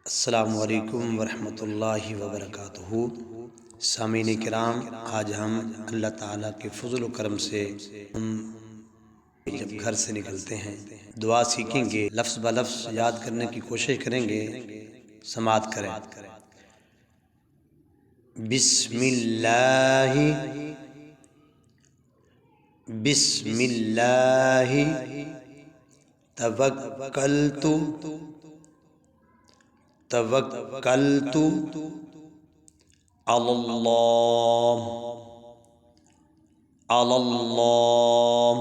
अस्सलामु अलैकुम वरहमतुल्लाहि वबरकातुहू। सामीन किराम, आज हम अल्लाह ताला के फज़ल व करम से हम जब घर से निकलते हैं दुआ सीखेंगे, लफ्ज़ ब लफ्ज़ याद करने की कोशिश करेंगे। समात करें। बिस्मिल्लाहि बिस्मिल्लाहि तवक्कलतु तवक्कलतु अल्लाह अल्लाह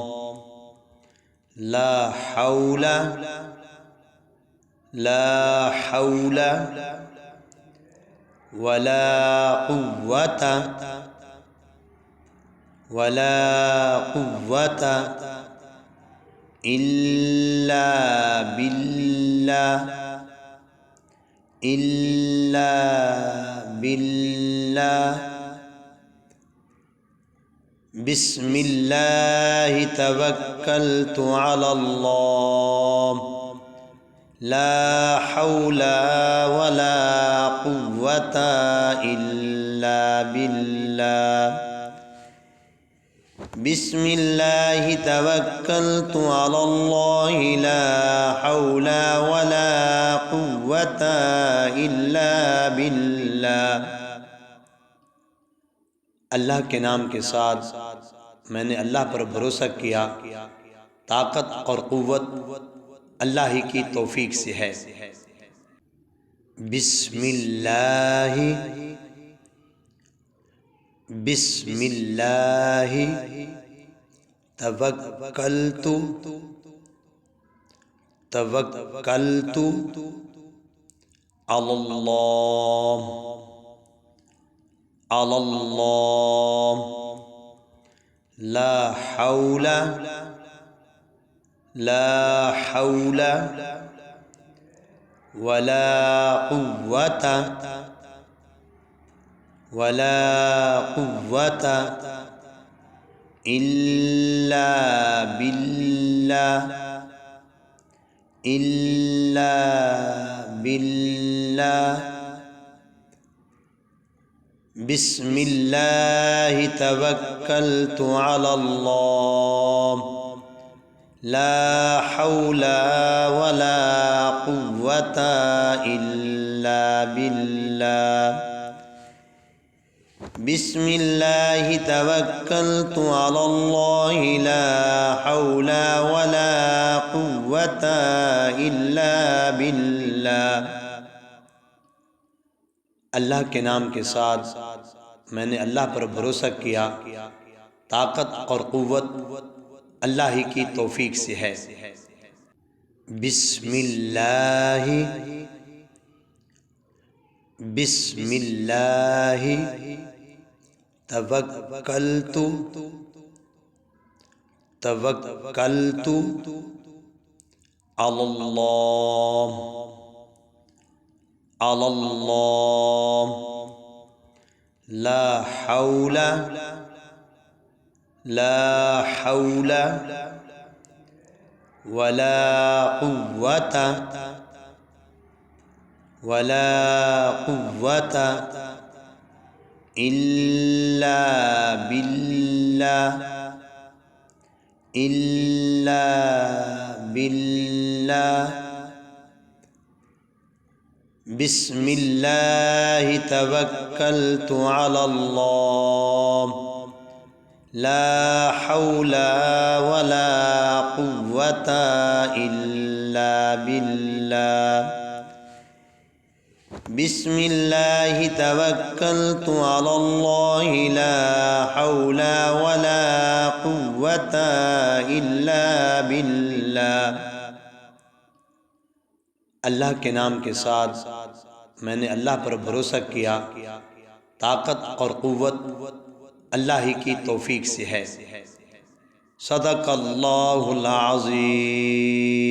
ला हौला वला कुव्वता इल्ला बिल्लाह। बिस्मिल्लाहि तवक्कलतु अल्लाह ला हौला वला कुव्वता इल्ला बिल्लाह। बिस्मिल्लाहि तवक्कलतु अल्लाह ला हौला वला कुव्वता इल्ला बिल्लाह। अल्लाह के नाम के साथ मैंने अल्लाह पर भरोसा किया। ताकत और क़ुव्वत अल्लाह ही की तौफीक से है। बिस्मिल्लाहि बिस्मिल्लाहि तवक्कलतु तवक्कलतु अल्लाह अल्लाह ला हौला वला कुव्वता इल्ला बिल्लाह। बिस्मिल्लाहि तवक्कलतु अल्लाह ला हौला वला कुव्वता इल्ला बिल्लाह। बिस्मिल्लाहि तवक्कलतु अल्लाह ला हौला वला कुव्वता इल्ला बिल्लाह। अल्लाह के नाम के साथ मैंने अल्लाह पर भरोसा किया। ताकत और क़ुव्वत अल्लाह ही की तौफीक से है। बिस्मिल्लाहि बिस्मिल्लाहि तवक्कलतु तवक्कलतु अल्लाह अल्लाह ला हौला वला कुव्वता इल्ला बिल्लाह। बिस्मिल्लाहि तवक्कलतु अल्लाह ला हौला वला कुव्वता इल्ला बिल्लाह। बिस्मिल्लाहि तवक्कलतु अल्लाह ला हौला वला कुव्वता इल्ला बिल्लाह। अल्लाह के नाम के साथ मैंने अल्लाह पर भरोसा किया। ताकत और क़ुव्वत अल्लाह ही की तौफीक से है। सदक़ल्लाहुल अज़ीम।